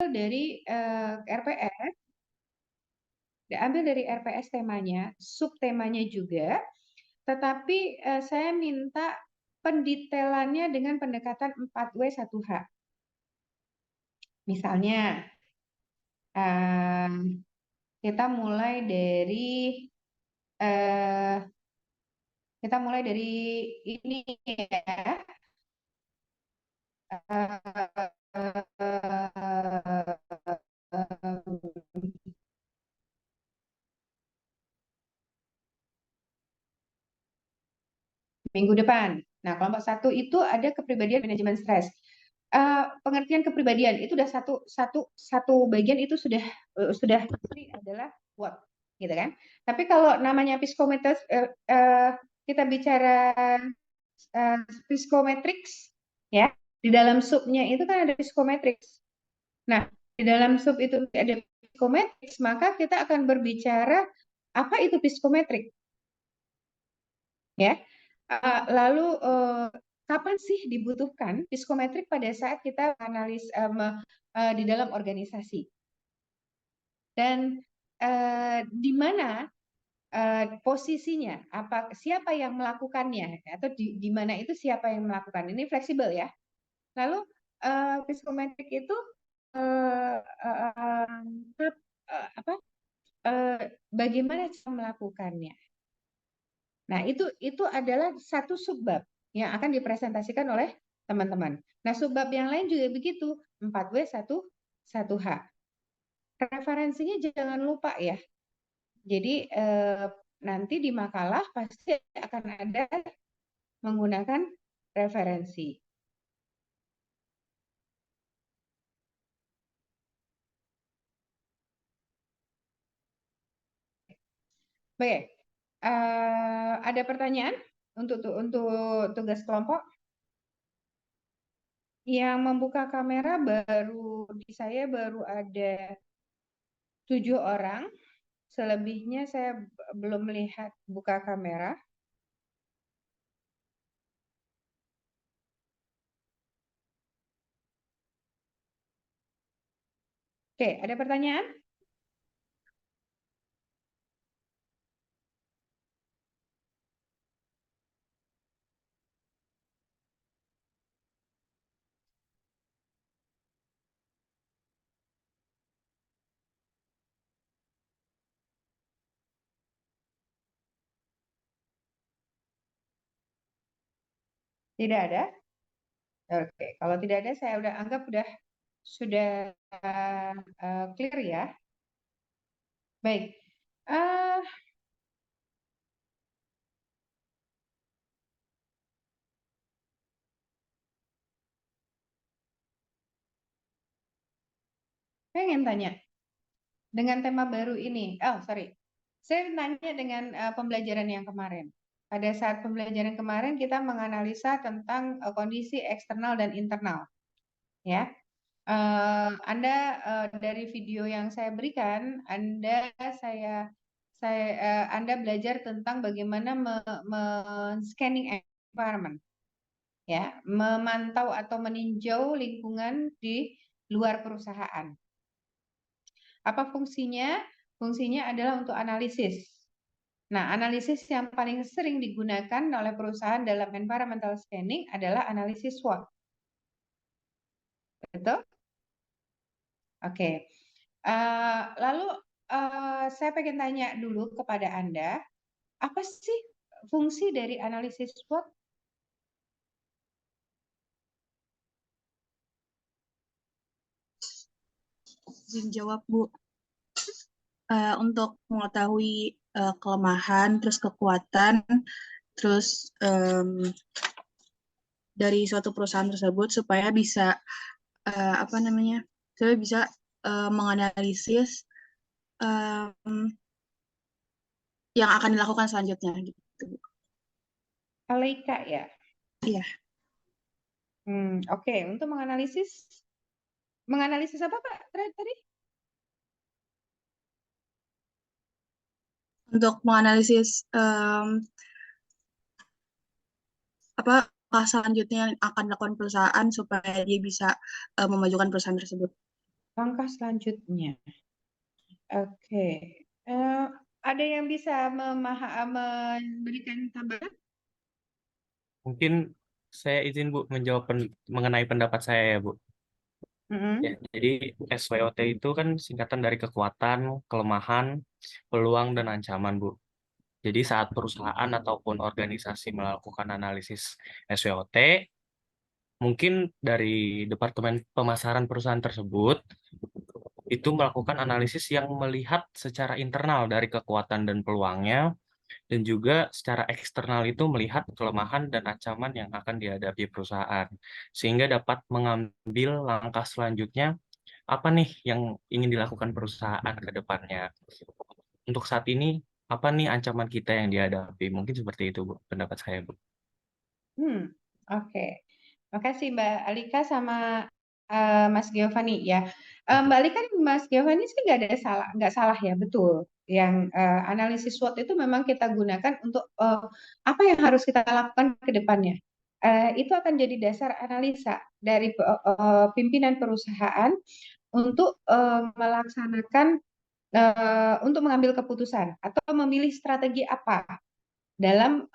dari RPS, diambil dari RPS temanya, subtemanya juga, tetapi saya minta pendetailannya dengan pendekatan 4W1H. Misalnya, kita mulai dari ini ya. Minggu depan. Nah, kelompok 1 itu ada kepribadian manajemen stres. Pengertian kepribadian itu udah satu bagian itu sudah adalah what, gitu kan? Tapi kalau namanya psikometrics, kita bicara psikometrics, ya, di dalam subnya itu kan ada psikometrics. Nah, di dalam sub itu ada psikometrics, maka kita akan berbicara apa itu psikometrik, ya. Lalu kapan sih dibutuhkan psikometrik pada saat kita analis di dalam organisasi, dan di mana posisinya, siapa yang melakukannya, atau di mana itu siapa yang melakukan. Ini fleksibel ya. Lalu psikometrik itu bagaimana cara melakukannya. Nah, itu adalah satu subbab yang akan dipresentasikan oleh teman-teman. Nah, subbab yang lain juga begitu, 4W1H. Referensinya jangan lupa ya. Jadi nanti di makalah pasti akan ada menggunakan referensi. Baik, ada pertanyaan untuk tugas kelompok? Yang membuka kamera di saya baru ada 7 orang. Selebihnya saya belum melihat buka kamera. Oke, ada pertanyaan? Tidak ada? Oke, kalau tidak ada saya udah anggap sudah clear ya. Baik. Saya ingin tanya, dengan tema baru ini, saya nanya dengan pembelajaran yang kemarin. Pada saat pembelajaran kemarin kita menganalisa tentang kondisi eksternal dan internal, ya. Anda dari video yang saya berikan, Anda belajar tentang bagaimana scanning environment, ya, memantau atau meninjau lingkungan di luar perusahaan. Apa fungsinya? Fungsinya adalah untuk analisis. Nah, analisis yang paling sering digunakan oleh perusahaan dalam environmental scanning adalah analisis SWOT. Betul? Oke. Lalu saya pengen tanya dulu kepada Anda, apa sih fungsi dari analisis SWOT? Izin jawab, Bu. Untuk mengetahui kelemahan, terus kekuatan, terus dari suatu perusahaan tersebut supaya bisa supaya bisa menganalisis yang akan dilakukan selanjutnya gitu. Aleika ya? Iya. Oke. Untuk menganalisis apa Pak tadi? Untuk menganalisis apa selanjutnya yang akan dilakukan perusahaan supaya dia bisa memajukan perusahaan tersebut. Langkah selanjutnya. Oke. Eh, ada yang bisa memberikan tambahan? Mungkin saya izin Bu menjawab mengenai pendapat saya ya Bu. Ya, Mm-mm. jadi SWOT itu kan singkatan dari kekuatan, kelemahan, peluang, dan ancaman Bu. Jadi saat perusahaan ataupun organisasi melakukan analisis SWOT, mungkin dari Departemen Pemasaran perusahaan tersebut itu melakukan analisis yang melihat secara internal dari kekuatan dan peluangnya, dan juga secara eksternal itu melihat kelemahan dan ancaman yang akan dihadapi perusahaan, sehingga dapat mengambil langkah selanjutnya apa nih yang ingin dilakukan perusahaan ke depannya. Untuk saat ini, apa nih ancaman kita yang dihadapi? Mungkin seperti itu, Bu, pendapat saya, Bu. Oke. Makasih Mbak Alika sama Mas Giovanni ya. Mbak Alika dan Mas Giovanni sih nggak salah ya, betul. Yang analisis SWOT itu memang kita gunakan untuk apa yang harus kita lakukan ke depannya. Itu akan jadi dasar analisa dari pimpinan perusahaan untuk melaksanakan untuk mengambil keputusan atau memilih strategi apa dalam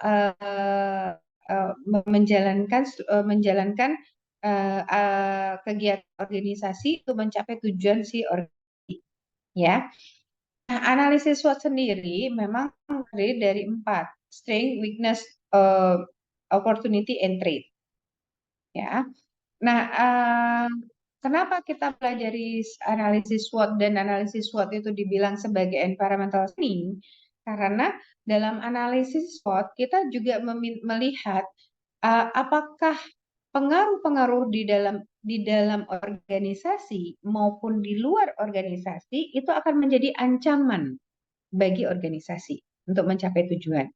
menjalankan kegiatan organisasi untuk mencapai tujuan si organisasi ya. Nah, analisis SWOT sendiri memang terdiri dari 4, strength, weakness, opportunity, and threat ya. Nah, kenapa kita pelajari analisis SWOT dan analisis SWOT itu dibilang sebagai environmental scanning? Karena dalam analisis SWOT kita juga melihat apakah pengaruh-pengaruh di dalam organisasi maupun di luar organisasi itu akan menjadi ancaman bagi organisasi untuk mencapai tujuan.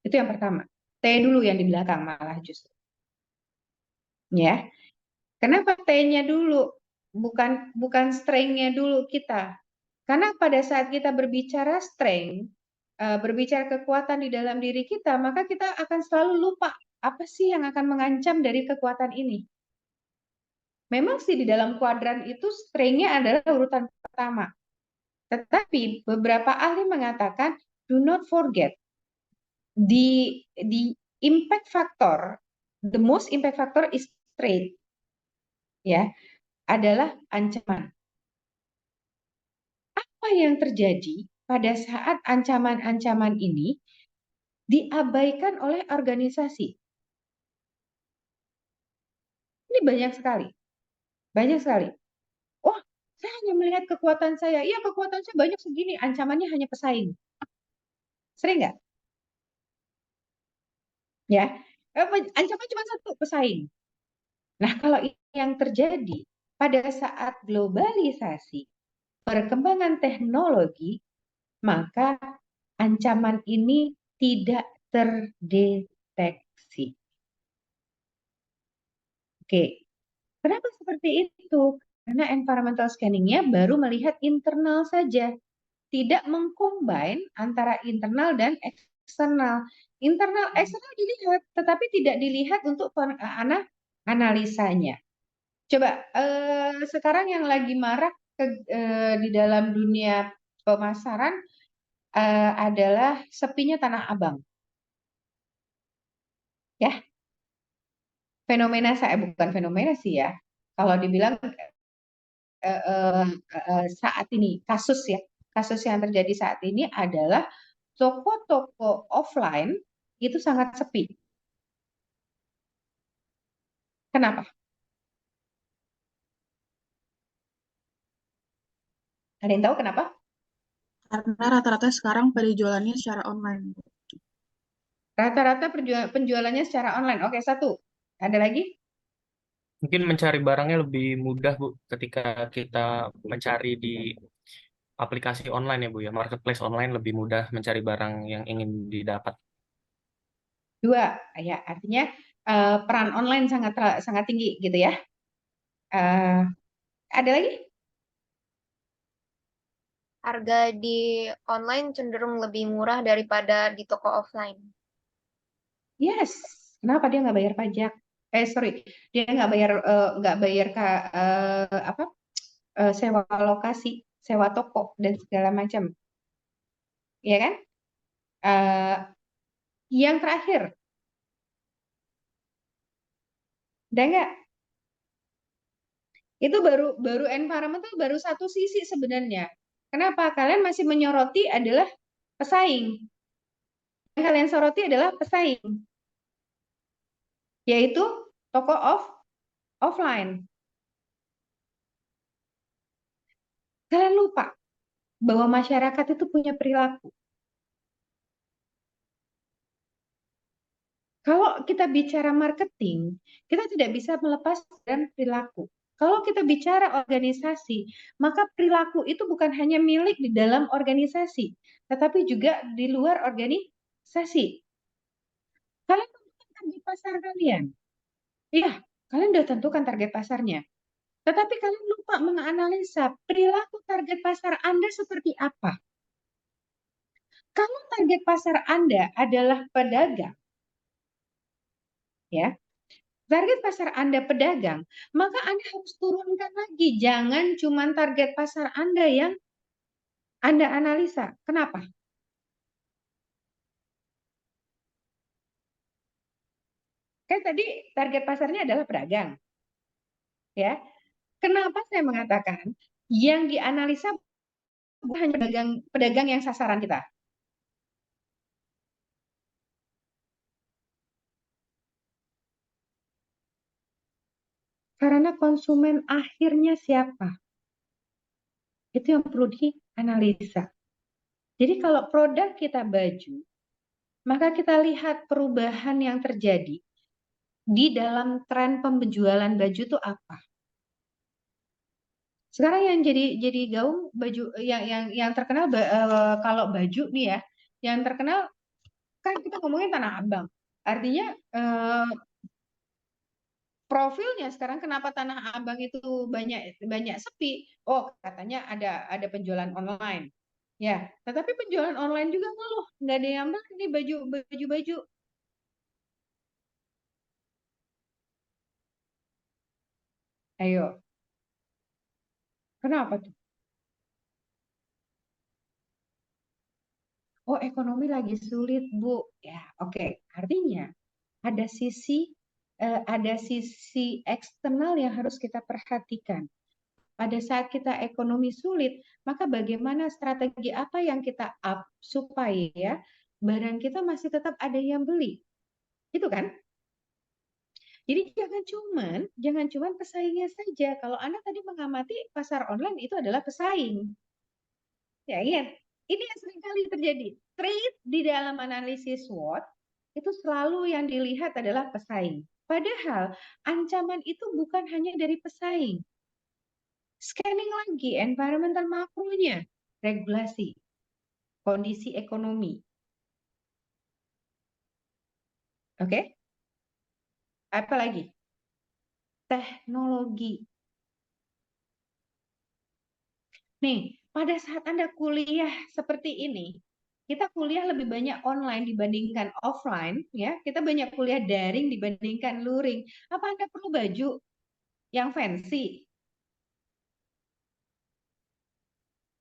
Itu yang pertama. T dulu yang di belakang malah justru. Ya. Kenapa T-nya dulu? Bukan strength-nya dulu kita. Karena pada saat kita berbicara strength, berbicara kekuatan di dalam diri kita, maka kita akan selalu lupa apa sih yang akan mengancam dari kekuatan ini. Memang sih di dalam kuadran itu strength-nya adalah urutan pertama. Tetapi beberapa ahli mengatakan, do not forget, the impact factor, the most impact factor is strength, ya, adalah ancaman. Apa yang terjadi pada saat ancaman-ancaman ini diabaikan oleh organisasi? Ini banyak sekali, banyak sekali. Oh, saya hanya melihat kekuatan saya. Iya, kekuatan saya banyak segini, ancamannya hanya pesaing. Sering nggak? Ya, ancaman cuma satu, pesaing. Nah, kalau ini yang terjadi pada saat globalisasi, perkembangan teknologi, maka ancaman ini tidak terdeteksi. Oke, kenapa seperti itu? Karena environmental scanning-nya baru melihat internal saja, tidak mengcombine antara internal dan eksternal. Internal, eksternal dilihat, tetapi tidak dilihat untuk analisanya. Coba sekarang yang lagi marak di dalam dunia pemasaran adalah sepinya Tanah Abang. Ya, fenomena saya bukan fenomena sih ya. Kalau dibilang saat ini kasus yang terjadi saat ini adalah toko-toko offline itu sangat sepi. Kenapa? Ada yang tahu kenapa? Karena rata-rata sekarang pada jualannya secara online. Rata-rata penjualannya secara online. Oke, satu. Ada lagi? Mungkin mencari barangnya lebih mudah, Bu, ketika kita mencari di aplikasi online ya, Bu, ya. Marketplace online lebih mudah mencari barang yang ingin didapat. Dua. Ya, artinya peran online sangat sangat tinggi gitu ya. Eh, ada lagi? Harga di online cenderung lebih murah daripada di toko offline. Yes. Kenapa dia nggak bayar pajak? Sorry, dia nggak bayar apa? sewa lokasi, sewa toko dan segala macam, ya kan? Eh, yang terakhir, udah nggak? Itu baru environment itu baru satu sisi sebenarnya. Kenapa? Kalian masih menyoroti adalah pesaing. Yang kalian soroti adalah pesaing, yaitu toko offline. Kalian lupa bahwa masyarakat itu punya perilaku. Kalau kita bicara marketing, kita tidak bisa melepas dari perilaku. Kalau kita bicara organisasi, maka perilaku itu bukan hanya milik di dalam organisasi, tetapi juga di luar organisasi. Kalian tentukan target pasar kalian. Iya, kalian sudah tentukan target pasarnya. Tetapi kalian lupa menganalisa perilaku target pasar Anda seperti apa. Kalau target pasar Anda adalah pedagang, ya, target pasar Anda pedagang, maka Anda harus turunkan lagi. Jangan cuma target pasar Anda yang Anda analisa. Kenapa? Kan tadi target pasarnya adalah pedagang. Ya. Kenapa saya mengatakan yang dianalisa bukan hanya pedagang yang sasaran kita. Karena konsumen akhirnya siapa? Itu yang perlu dianalisa. Jadi kalau produk kita baju, maka kita lihat perubahan yang terjadi di dalam tren penjualan baju itu apa. Sekarang yang jadi gaung baju yang terkenal kalau baju nih ya, yang terkenal kan kita ngomongin Tanah Abang. Artinya profilnya sekarang kenapa Tanah Abang itu banyak sepi? Oh, katanya ada penjualan online. Ya, tetapi penjualan online juga ngeluh, nggak ada yang beli nih baju. Ayo, kenapa tuh? Oh, ekonomi lagi sulit, Bu. Ya, oke. Artinya ada sisi eksternal yang harus kita perhatikan. Pada saat kita ekonomi sulit, maka bagaimana strategi apa yang kita up supaya barang kita masih tetap ada yang beli? Itu kan? Jadi jangan cuman pesaingnya saja. Kalau Anda tadi mengamati pasar online itu adalah pesaing. Ya, ingat, ini yang sering kali terjadi. Trade di dalam analisis SWOT itu selalu yang dilihat adalah pesaing. Padahal ancaman itu bukan hanya dari pesaing. Scanning lagi environmental makronya, regulasi, kondisi ekonomi. Oke? Apa lagi? Teknologi. Nih, pada saat Anda kuliah seperti ini, kita kuliah lebih banyak online dibandingkan offline, ya. Kita banyak kuliah daring dibandingkan luring. Apa Anda perlu baju yang fancy?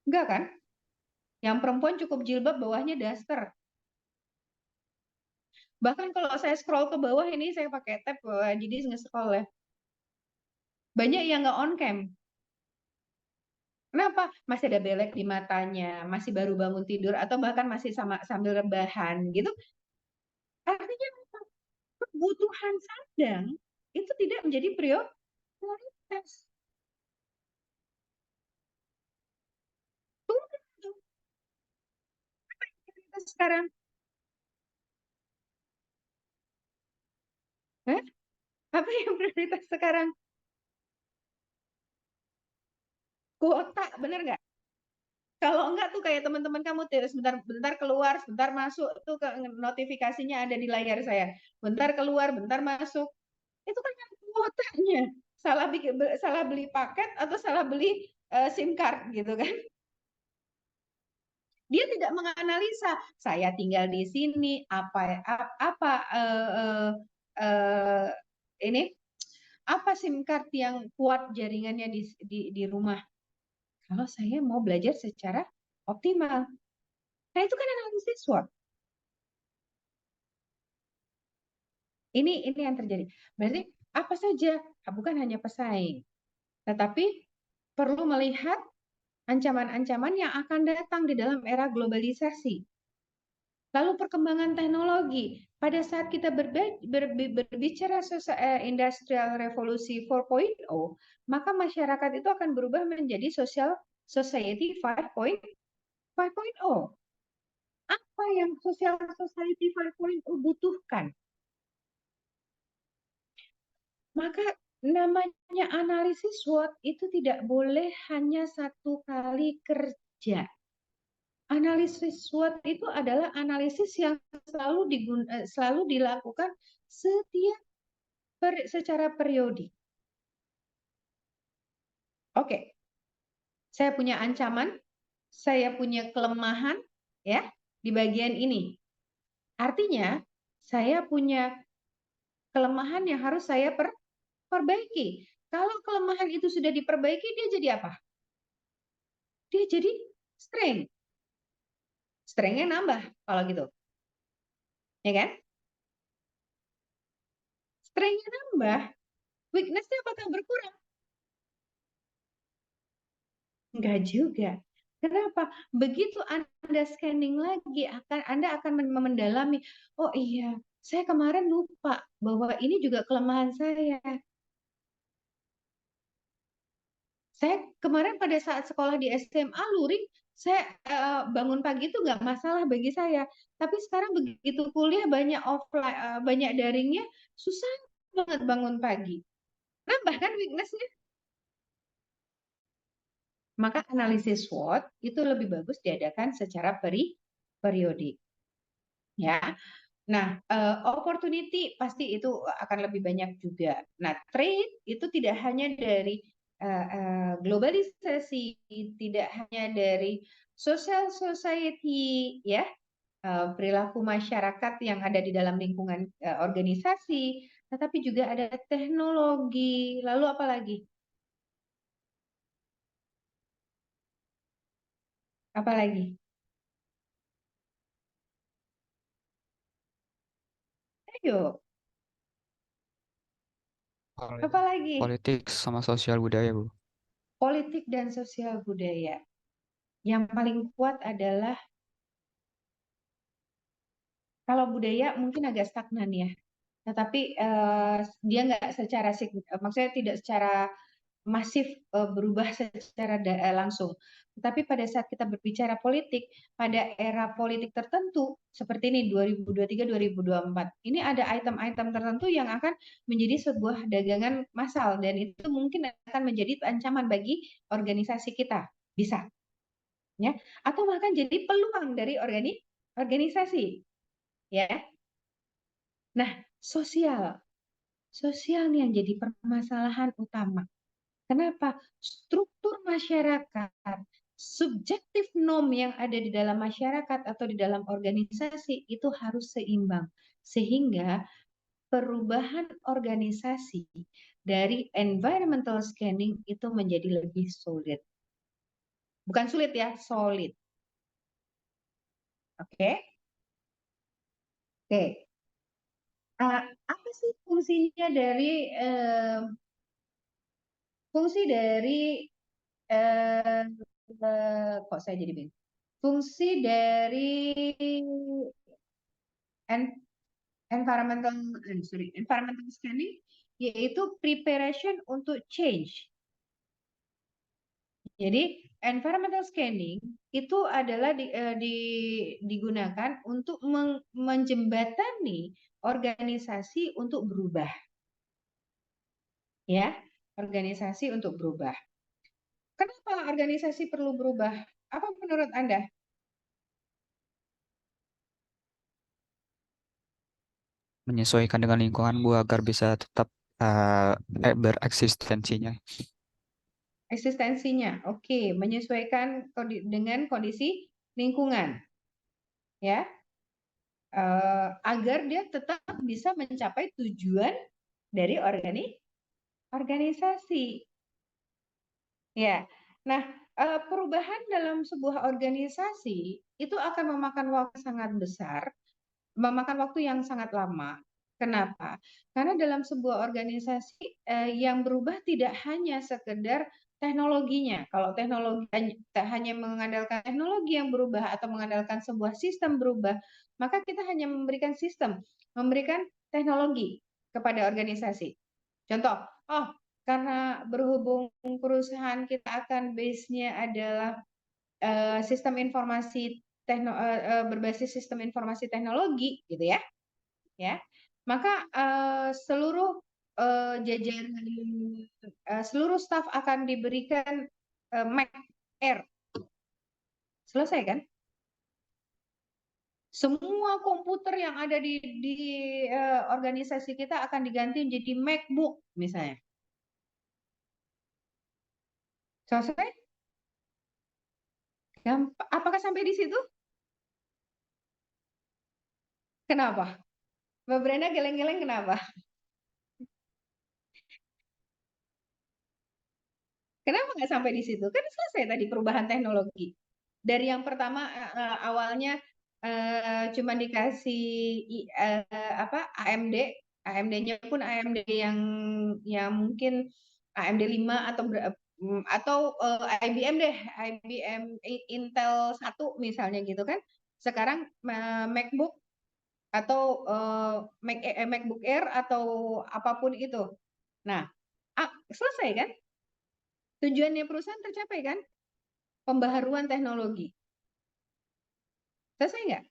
Enggak kan? Yang perempuan cukup jilbab, bawahnya daster. Bahkan kalau saya scroll ke bawah ini, saya pakai tab, jadi nge-scroll ya. Banyak yang nggak on cam. Kenapa? Masih ada belek di matanya, masih baru bangun tidur, atau bahkan masih sambil rebahan gitu. Artinya kebutuhan sadang itu tidak menjadi prioritas. Tunggu, tunggu. Apa yang prioritas sekarang? Hah? Apa yang prioritas sekarang? Kuota, bener nggak? Kalau enggak tuh kayak teman-teman kamu sebentar keluar, sebentar masuk, tuh notifikasinya ada di layar saya. Bentar keluar, bentar masuk. Itu kan yang kuotanya. Salah beli paket atau salah beli SIM card gitu kan. Dia tidak menganalisa saya tinggal di sini apa ini apa SIM card yang kuat jaringannya di rumah. kalau saya mau belajar secara optimal. Nah, itu kan analisis SWOT. Ini yang terjadi. Berarti apa saja? Bukan hanya pesaing, tetapi perlu melihat ancaman-ancaman yang akan datang di dalam era globalisasi. Lalu perkembangan teknologi. Pada saat kita berbicara Industrial Revolusi 4.0, maka masyarakat itu akan berubah menjadi Social Society 5.0. Apa yang Social Society 5.0 butuhkan? Maka namanya analisis SWOT itu tidak boleh hanya satu kali kerja. Analisis SWOT itu adalah analisis yang selalu dilakukan secara periodik. Oke, saya punya ancaman, saya punya kelemahan, ya, di bagian ini. Artinya, saya punya kelemahan yang harus saya perbaiki. Kalau kelemahan itu sudah diperbaiki, dia jadi apa? Dia jadi strength. Strength-nya nambah kalau gitu. Ya kan? Strength-nya nambah, weakness-nya apakah berkurang? Enggak juga. Kenapa? Begitu Anda scanning lagi, Anda akan mendalami, oh iya, saya kemarin lupa bahwa ini juga kelemahan saya. Saya kemarin pada saat sekolah di SMA luring, saya bangun pagi itu nggak masalah bagi saya. Tapi sekarang begitu kuliah banyak offline, banyak daringnya, susah banget bangun pagi. Nambah kan weakness-nya. Maka analisis SWOT itu lebih bagus diadakan secara periodik. Ya. Nah, opportunity pasti itu akan lebih banyak juga. Nah, trade itu tidak hanya dari globalisasi, tidak hanya dari social society, ya, perilaku masyarakat yang ada di dalam lingkungan organisasi, tetapi juga ada teknologi. Lalu apa lagi? Apa lagi? Ayo, apa lagi? Politik sama sosial budaya, Bu. Politik dan sosial budaya. Yang paling kuat adalah kalau budaya mungkin agak stagnan ya, tetapi dia nggak secara maksudnya tidak secara masif berubah secara langsung. Tetapi pada saat kita berbicara politik, pada era politik tertentu seperti ini 2023-2024, ini ada item-item tertentu yang akan menjadi sebuah dagangan massal dan itu mungkin akan menjadi ancaman bagi organisasi kita, bisa, ya, atau bahkan jadi peluang dari organisasi, ya. Nah, sosial nih yang jadi permasalahan utama. Kenapa? Struktur masyarakat, subjektif norm yang ada di dalam masyarakat atau di dalam organisasi itu harus seimbang. Sehingga perubahan organisasi dari environmental scanning itu menjadi lebih solid. Bukan sulit ya, solid. Oke? Oke. Apa sih fungsinya dari kok saya jadi bingung. Fungsi dari environmental scanning yaitu preparation untuk change. Jadi environmental scanning itu adalah digunakan untuk menjembatani organisasi untuk berubah. Ya, organisasi untuk berubah. Kenapa organisasi perlu berubah? Apa menurut Anda? Menyesuaikan dengan lingkungan, Bu, agar bisa tetap bereksistensinya. Eksistensinya, oke, menyesuaikan dengan kondisi lingkungan, ya, agar dia tetap bisa mencapai tujuan dari organisasi. Ya, nah, perubahan dalam sebuah organisasi itu akan memakan waktu sangat besar, memakan waktu yang sangat lama. Kenapa? Karena dalam sebuah organisasi yang berubah tidak hanya sekedar teknologinya. Kalau teknologi hanya mengandalkan teknologi yang berubah atau mengandalkan sebuah sistem berubah, maka kita hanya memberikan sistem, memberikan teknologi kepada organisasi. Contoh, karena berhubung perusahaan kita akan base-nya adalah sistem informasi berbasis sistem informasi teknologi, gitu ya, maka seluruh jajaran seluruh staf akan diberikan Mac Air. Selesai kan? Semua komputer yang ada di organisasi kita akan diganti menjadi MacBook misalnya. Selesai? Apakah sampai di situ? Kenapa? Mbak Brenda geleng-geleng kenapa? Kenapa nggak sampai di situ? Kan selesai tadi perubahan teknologi. Dari yang pertama awalnya cuma dikasih AMD, AMD-nya pun AMD yang mungkin AMD 5 atau IBM deh, IBM Intel 1 misalnya gitu kan. Sekarang MacBook atau MacBook Air atau apapun itu. Nah, selesai kan? Tujuannya perusahaan tercapai kan? Pembaharuan teknologi. Selesai nggak?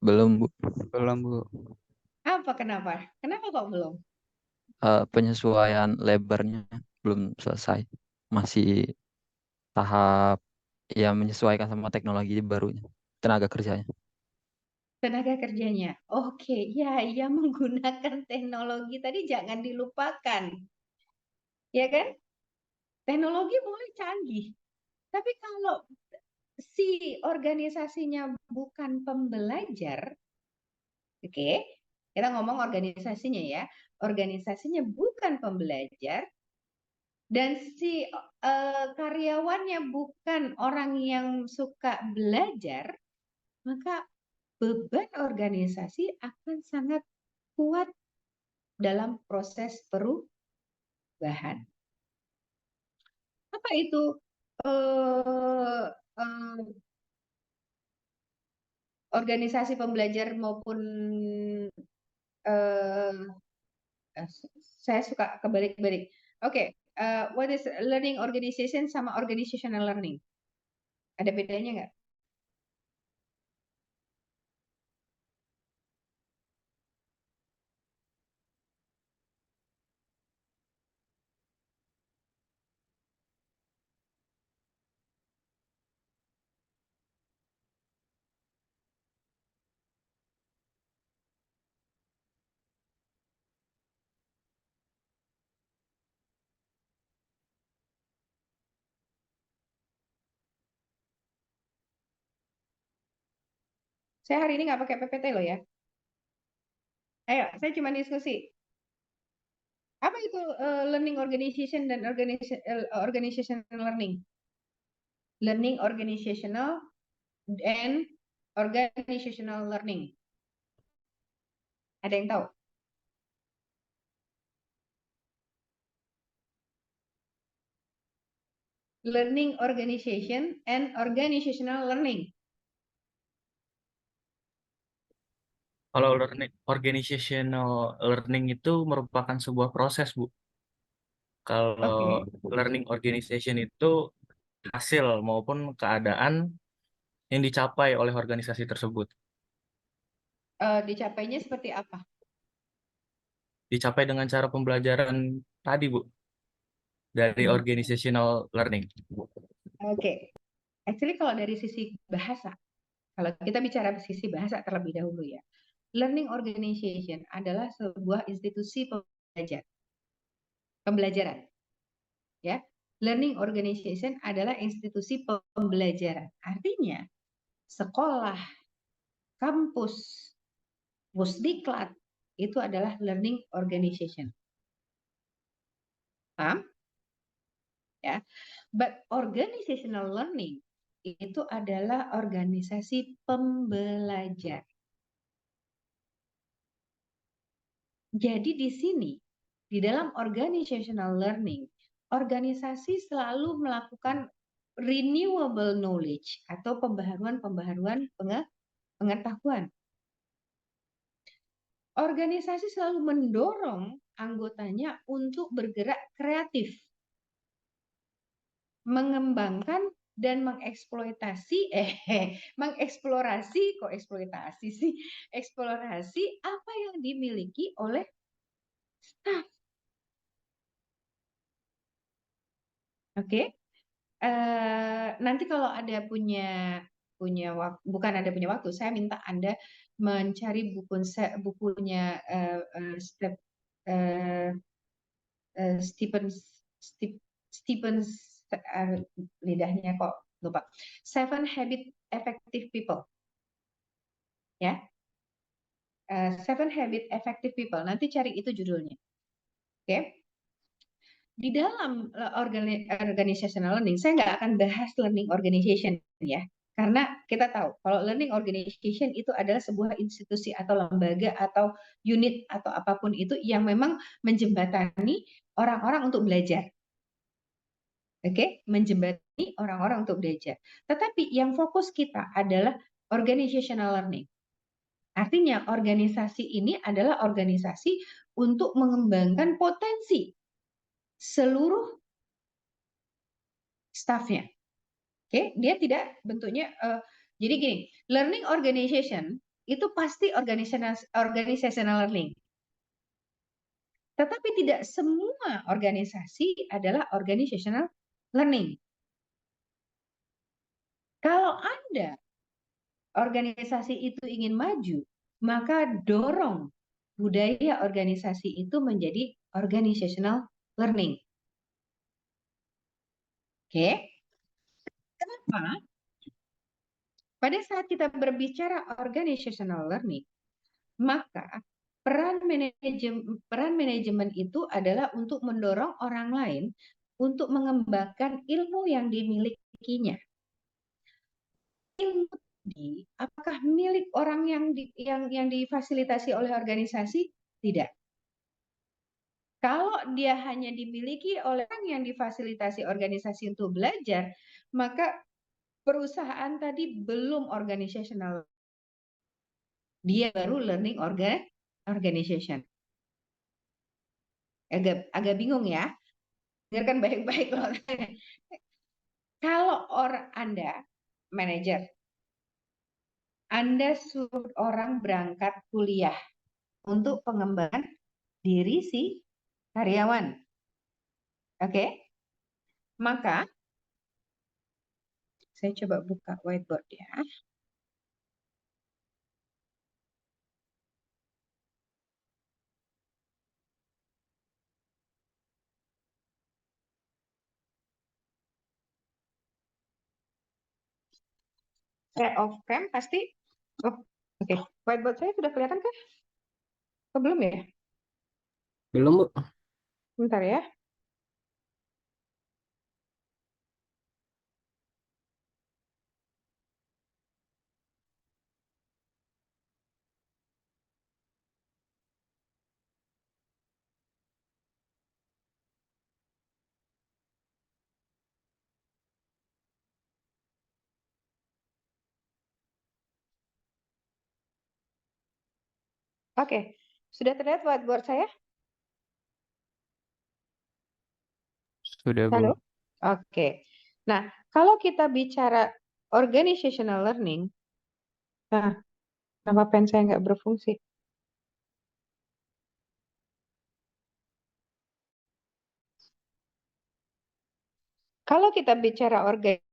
Belum, Bu. Belum, Bu. Apa kenapa? Kenapa kok belum? Penyesuaian lebarnya belum selesai. Masih tahap ya menyesuaikan sama teknologi barunya. Tenaga kerjanya. Tenaga kerjanya. Oke, ya, menggunakan teknologi tadi jangan dilupakan. Ya kan? Teknologi boleh canggih. Tapi kalau si organisasinya bukan pembelajar, oke, kita ngomong organisasinya ya. Organisasinya bukan pembelajar, dan si karyawannya bukan orang yang suka belajar, maka beban organisasi akan sangat kuat dalam proses perubahan. Apa itu organisasi pembelajar maupun saya suka kebalik-balik. Oke, what is learning organization sama organizational learning? Ada bedanya nggak? Saya hari ini nggak pakai PPT loh ya. Ayo, saya cuma diskusi. Apa itu learning organization dan organizational learning? Learning organizational and organizational learning. Ada yang tahu? Learning organization and organizational learning. Kalau organizational learning itu merupakan sebuah proses, Bu. Kalau learning organization itu hasil maupun keadaan yang dicapai oleh organisasi tersebut. Dicapainya seperti apa? Dicapai dengan cara pembelajaran tadi, Bu, dari organizational learning. Oke. Actually kalau dari sisi bahasa, kalau kita bicara sisi bahasa terlebih dahulu ya. Learning organization adalah sebuah institusi pembelajaran. Ya. Learning organization adalah institusi pembelajaran. Artinya sekolah, kampus, pusdiklat itu adalah learning organization. Paham? ya. But organizational learning itu adalah organisasi pembelajar. Jadi di sini, di dalam organizational learning, organisasi selalu melakukan renewable knowledge atau pembaharuan pengetahuan. Organisasi selalu mendorong anggotanya untuk bergerak kreatif, mengembangkan dan eksplorasi apa yang dimiliki oleh staf. Oke. Nanti kalau ada punya bukan ada punya waktu, saya minta Anda mencari bukunya Stephen lidahnya kok lupa. 7 Habit Effective People. Ya. 7 Habit Effective People. Nanti cari itu judulnya. Oke. Di dalam organizational learning, saya nggak akan bahas learning organization ya. Karena kita tahu kalau learning organization itu adalah sebuah institusi atau lembaga atau unit atau apapun itu yang memang menjembatani orang-orang untuk belajar. Oke, menjembatani orang-orang untuk belajar. Tetapi yang fokus kita adalah organizational learning. Artinya organisasi ini adalah organisasi untuk mengembangkan potensi seluruh stafnya. Oke, dia tidak bentuknya jadi gini, learning organization itu pasti organizational learning. Tetapi tidak semua organisasi adalah organizational learning. Kalau Anda organisasi itu ingin maju, maka dorong budaya organisasi itu menjadi organizational learning. Oke. Kenapa? Pada saat kita berbicara organizational learning, maka peran manajemen itu adalah untuk mendorong orang lain untuk mengembangkan ilmu yang dimilikinya. Ilmu tadi, apakah milik orang yang difasilitasi oleh organisasi? Tidak. Kalau dia hanya dimiliki oleh orang yang difasilitasi organisasi untuk belajar, maka perusahaan tadi belum organizational. Dia baru learning organization. Agak bingung ya. Dengarkan baik-baik loh. Kalau Anda manajer, Anda suruh orang berangkat kuliah untuk pengembangan diri si karyawan. Oke? Maka saya coba buka whiteboard ya. Share of cam pasti. Oh, oke. Whiteboard saya sudah kelihatan kah? Oh, belum ya? Belum, Bu. Bentar ya. Oke. Sudah terlihat whiteboard saya? Sudah, Bu. Halo? Oke. Nah, kalau kita bicara organizational learning, nah, kenapa pen saya nggak berfungsi? Kalau kita bicara organizational